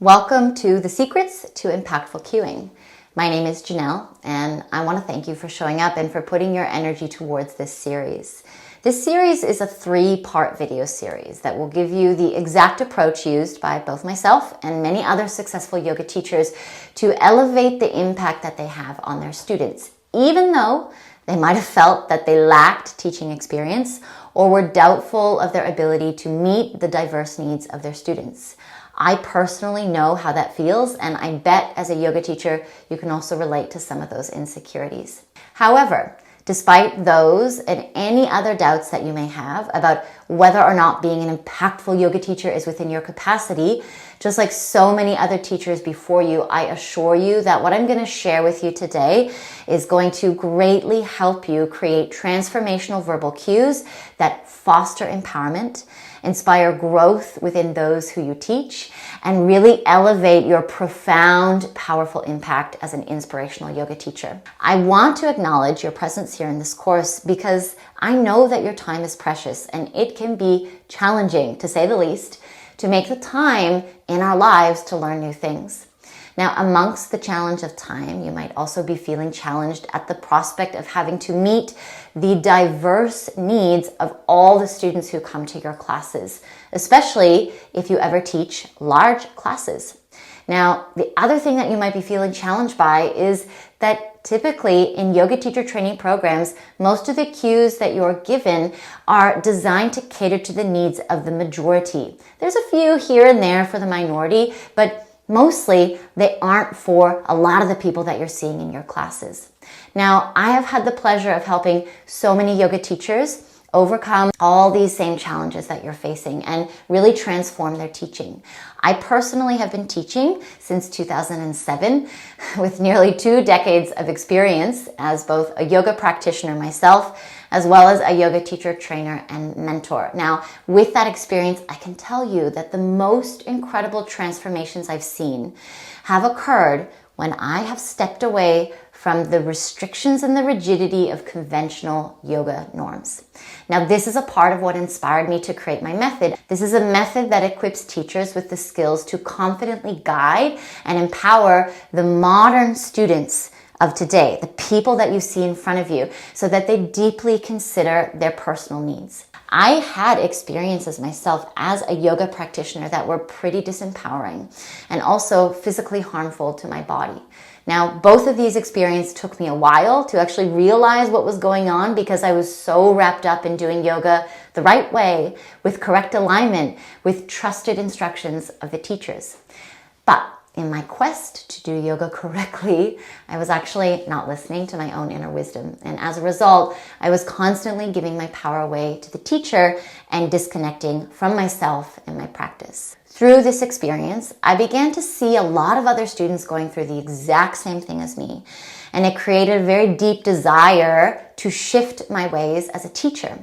Welcome to the Secrets to Impactful Cueing. My name is Janelle, and I want to thank you for showing up and for putting your energy towards this series. This series is a 3-part video series that will give you the exact approach used by both myself and many other successful yoga teachers to elevate the impact that they have on their students, even though they might have felt that they lacked teaching experience or were doubtful of their ability to meet the diverse needs of their students. I personally know how that feels, and I bet as a yoga teacher, you can also relate to some of those insecurities. However, despite those and any other doubts that you may have about whether or not being an impactful yoga teacher is within your capacity, just like so many other teachers before you, I assure you that what I'm going to share with you today is going to greatly help you create transformational verbal cues that foster empowerment, inspire growth within those who you teach, and really elevate your profound, powerful impact as an inspirational yoga teacher. I want to acknowledge your presence here in this course because I know that your time is precious and it can be challenging, to say the least, to make the time in our lives to learn new things. Now, amongst the challenge of time, you might also be feeling challenged at the prospect of having to meet the diverse needs of all the students who come to your classes, especially if you ever teach large classes. Now, the other thing that you might be feeling challenged by is that typically in yoga teacher training programs, most of the cues that you're given are designed to cater to the needs of the majority. There's a few here and there for the minority, but mostly, they aren't for a lot of the people that you're seeing in your classes. Now, I have had the pleasure of helping so many yoga teachers overcome all these same challenges that you're facing and really transform their teaching. I personally have been teaching since 2007 with nearly 2 decades of experience as both a yoga practitioner myself, as well as a yoga teacher, trainer, and mentor. Now, with that experience, I can tell you that the most incredible transformations I've seen have occurred when I have stepped away from the restrictions and the rigidity of conventional yoga norms. Now, this is a part of what inspired me to create my method. This is a method that equips teachers with the skills to confidently guide and empower the modern students of today, the people that you see in front of you, so that they deeply consider their personal needs. I had experiences myself as a yoga practitioner that were pretty disempowering and also physically harmful to my body. Now, both of these experiences took me a while to actually realize what was going on because I was so wrapped up in doing yoga the right way, with correct alignment, with trusted instructions of the teachers. But in my quest to do yoga correctly, I was actually not listening to my own inner wisdom. And as a result, I was constantly giving my power away to the teacher and disconnecting from myself and my practice. Through this experience, I began to see a lot of other students going through the exact same thing as me. And it created a very deep desire to shift my ways as a teacher.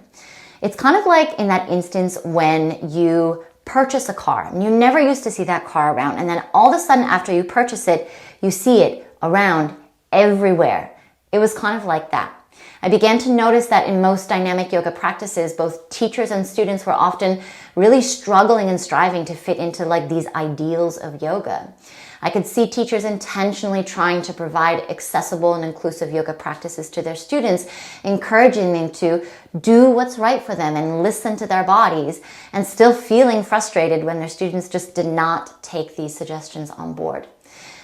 It's kind of like in that instance when you purchase a car and you never used to see that car around, and then all of a sudden after you purchase it, you see it around everywhere. It was kind of like that. I began to notice that in most dynamic yoga practices, both teachers and students were often really struggling and striving to fit into these ideals of yoga. I could see teachers intentionally trying to provide accessible and inclusive yoga practices to their students, encouraging them to do what's right for them and listen to their bodies, and still feeling frustrated when their students just did not take these suggestions on board.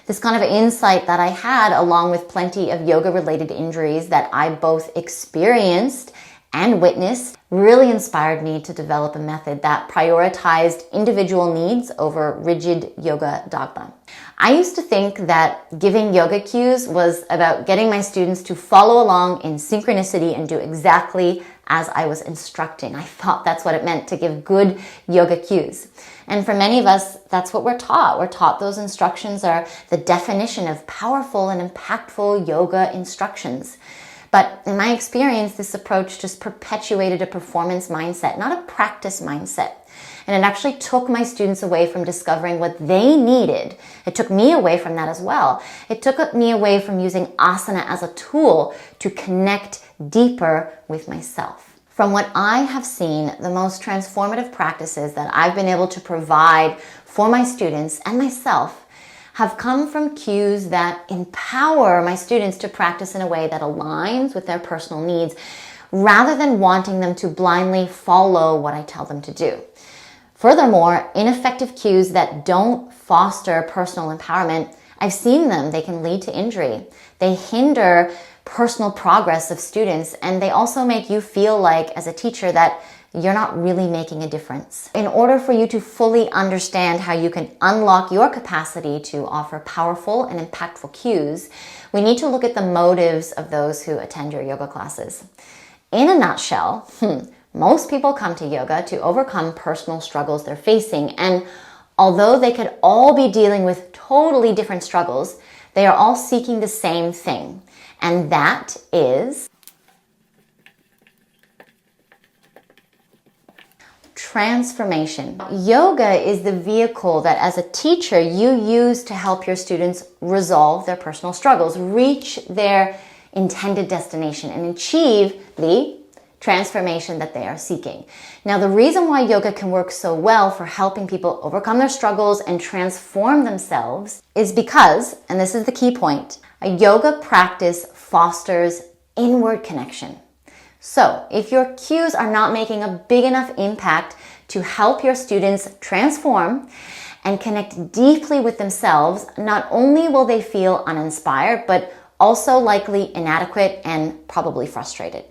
This kind of insight that I had, along with plenty of yoga-related injuries that I both experienced and witnessed, really inspired me to develop a method that prioritized individual needs over rigid yoga dogma. I used to think that giving yoga cues was about getting my students to follow along in synchronicity and do exactly as I was instructing. I thought that's what it meant to give good yoga cues. And for many of us, that's what we're taught. We're taught those instructions are the definition of powerful and impactful yoga instructions. But in my experience, this approach just perpetuated a performance mindset, not a practice mindset. And it actually took my students away from discovering what they needed. It took me away from that as well. It took me away from using asana as a tool to connect deeper with myself. From what I have seen, the most transformative practices that I've been able to provide for my students and myself have come from cues that empower my students to practice in a way that aligns with their personal needs, rather than wanting them to blindly follow what I tell them to do. Furthermore, ineffective cues that don't foster personal empowerment, I've seen them, they can lead to injury. They hinder personal progress of students, and they also make you feel like, as a teacher, that you're not really making a difference. In order for you to fully understand how you can unlock your capacity to offer powerful and impactful cues, we need to look at the motives of those who attend your yoga classes. In a nutshell, most people come to yoga to overcome personal struggles they're facing, and although they could all be dealing with totally different struggles, they are all seeking the same thing, and that is transformation. Yoga is the vehicle that, as a teacher, you use to help your students resolve their personal struggles, reach their intended destination, and achieve the transformation that they are seeking. Now, the reason why yoga can work so well for helping people overcome their struggles and transform themselves is because, and this is the key point, a yoga practice fosters inward connection. So, if your cues are not making a big enough impact to help your students transform and connect deeply with themselves, not only will they feel uninspired, but also likely inadequate and probably frustrated.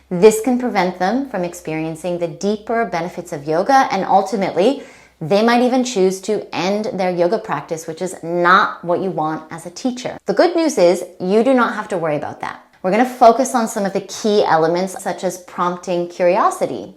This can prevent them from experiencing the deeper benefits of yoga, and ultimately, they might even choose to end their yoga practice, which is not what you want as a teacher. The good news is you do not have to worry about that. We're going to focus on some of the key elements, such as prompting curiosity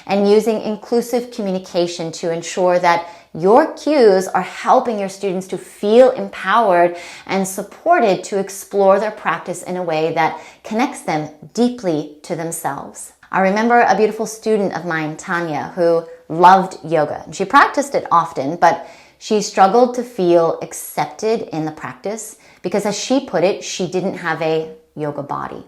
and using inclusive communication to ensure that your cues are helping your students to feel empowered and supported to explore their practice in a way that connects them deeply to themselves. I remember a beautiful student of mine, Tanya, who loved yoga. She practiced it often, but she struggled to feel accepted in the practice because, as she put it, she didn't have a yoga body.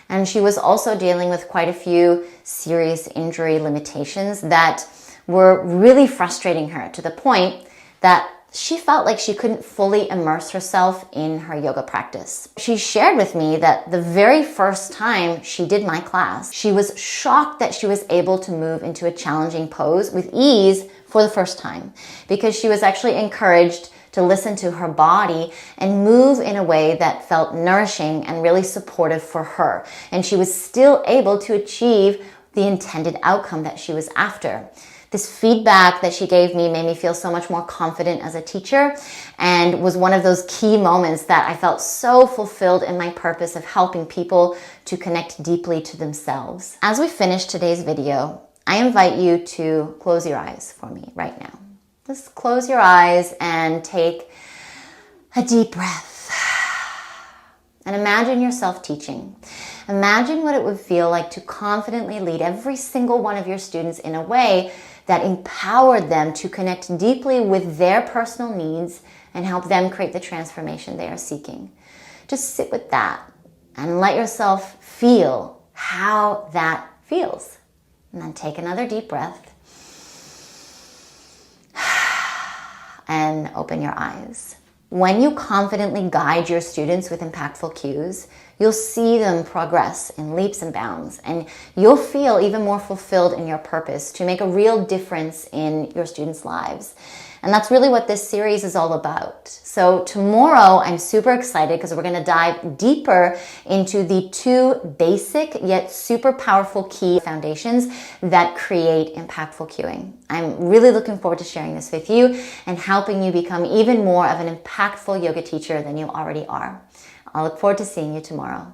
And she was also dealing with quite a few serious injury limitations that were really frustrating her, to the point that she felt like she couldn't fully immerse herself in her yoga practice. She shared with me that the very first time she did my class, she was shocked that she was able to move into a challenging pose with ease for the first time, because she was actually encouraged to listen to her body and move in a way that felt nourishing and really supportive for her. And she was still able to achieve the intended outcome that she was after. This feedback that she gave me made me feel so much more confident as a teacher, and was one of those key moments that I felt so fulfilled in my purpose of helping people to connect deeply to themselves. As we finish today's video, I invite you to close your eyes for me right now. Just close your eyes and take a deep breath. And imagine yourself teaching. Imagine what it would feel like to confidently lead every single one of your students in a way that empowered them to connect deeply with their personal needs and help them create the transformation they are seeking. Just sit with that and let yourself feel how that feels. And then take another deep breath. And open your eyes. When you confidently guide your students with impactful cues, you'll see them progress in leaps and bounds, and you'll feel even more fulfilled in your purpose to make a real difference in your students' lives. And that's really what this series is all about. So tomorrow, I'm super excited because we're going to dive deeper into the 2 basic yet super powerful key foundations that create impactful cueing. I'm really looking forward to sharing this with you and helping you become even more of an impactful yoga teacher than you already are. I'll look forward to seeing you tomorrow.